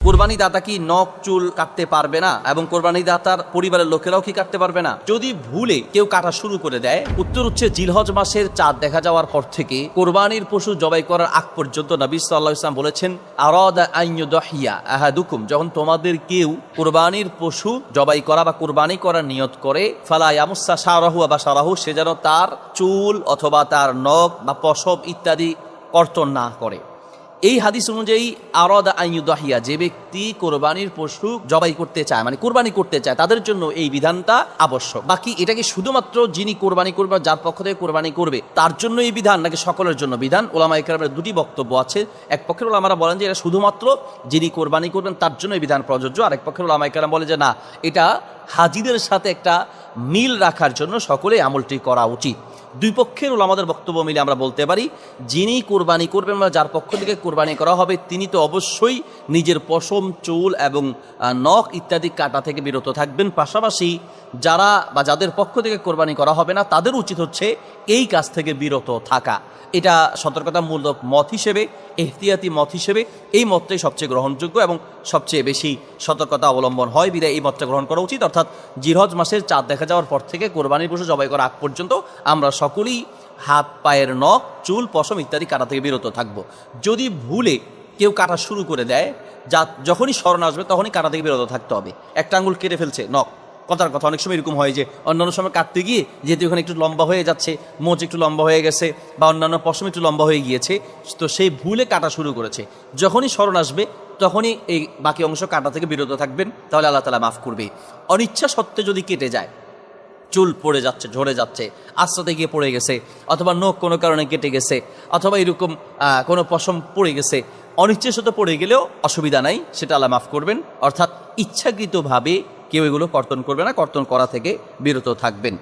কোরবানি দাতা কি নখ চুল কাটতে পারবে না এবং কোরবানি দাতার পরিবারের লোকেরাও কি কাটতে পারবে না? যদি ভুলে কেউ কাটা শুরু করে দেয়, উত্তর হচ্ছে জিলহজ মাসের চাঁদ দেখা যাওয়ার পর থেকে কোরবানির পশু জবাই করার আগ পর্যন্ত নবী সাল্লাল্লাহু আলাইহি ওয়াসাল্লাম বলেছেন, আরাদা আন ইউদহিয়া আহাদুকুম, যখন তোমাদের কেউ কোরবানির পশু জবাই করা বা কোরবানি করার নিয়ত করে, ফালা ইয়ামুসা শারাহু ওয়া বাশারাহু, সে যেন তার চুল অথবা তার নখ বা পশম ইত্যাদি কর্তন না করে। এই হাদিস অনুযায়ী আরাদা আন ইউদহিয়া, যে ব্যক্তি কোরবানির পশু জবাই করতে চায়, মানে কোরবানি করতে চায়, তাদের জন্য এই বিধানটা আবশ্যক। বাকি এটাকে শুধুমাত্র যিনি কোরবানি করবে, যার পক্ষ থেকে কোরবানি করবে, তার জন্য এই বিধান নাকি সকলের জন্য বিধান? ওলামা ইকরামের দুটি বক্তব্য আছে। এক পক্ষের ওলামারা বলেন যে এটা শুধুমাত্র যিনি কোরবানি করবেন তার জন্য এই বিধান প্রযোজ্য, আর এক পক্ষের ওলামা ইকরাম বলে যে না, এটা হাজিদের সাথে একটা মিল রাখার জন্য সকলে আমলটি করা উচিত। দুই পক্ষের ওলামাদের বক্তব্য মিলে আমরা বলতে পারি, যিনি কোরবানি করবেন বা যার পক্ষ থেকে কোরবানি করা হবে, তিনি তো অবশ্যই নিজের পশম, চুল এবং নখ ইত্যাদি কাটা থেকে বিরত থাকবেন। পাশাপাশি যারা বা যাদের পক্ষ থেকে কোরবানি করা হবে না, তাদের উচিত হচ্ছে এই কাজ থেকে বিরত থাকা। এটা সতর্কতামূলক মত হিসেবে, এহতিয়াতি মত হিসেবে এই মতটাই সবচেয়ে গ্রহণযোগ্য এবং সবচেয়ে বেশি সতর্কতা অবলম্বন হয়, বিধায় এই মতটা গ্রহণ করা উচিত। অর্থাৎ জিলহজ মাসের চাঁদ দেখা যাওয়ার পর থেকে কোরবানির পশু জবাই করা আগ পর্যন্ত আমরা সকলেই হাত, পায়ের নখ, চুল, পশম ইত্যাদি কাটা থেকে বিরত থাকব। যদি ভুলে কেউ কাটা শুরু করে দেয়, যখনই স্মরণ আসবে তখনই কাটা থেকে বিরত থাকতে হবে। একটা আঙুল কেটে ফেলছে, নখ, কথার কথা অনেক সময় এরকম হয় যে অন্যান্য সময় কাটতে গিয়ে যেহেতু ওখানে একটু লম্বা হয়ে যাচ্ছে, মোচ একটু লম্বা হয়ে গেছে বা অন্যান্য পশম একটু লম্বা হয়ে গিয়েছে, তো সেই ভুলে কাটা শুরু করেছে। যখনই স্মরণ আসবে তখনই এই বাকি অংশ কাটা থেকে বিরত থাকবেন, তাহলে আল্লাহ তাআলা মাফ করবে। অনিচ্ছা সত্ত্বে যদি কেটে যায়, চুল পড়ে যাচ্ছে, ঝরে যাচ্ছে, আস্তাতে গিয়ে পড়ে গেছে, অথবা নখ কোনো কারণে কেটে গেছে, অথবা এরকম কোনো পশম পড়ে গেছে, অনিচ্ছাশত পড়ে গেলেও অসুবিধা নাই, সেটা আল্লাহ মাফ করবেন। অর্থাৎ ইচ্ছাকৃতভাবে কেউ এগুলো কর্তন করবে না, কর্তন করা থেকে বিরত থাকবেন।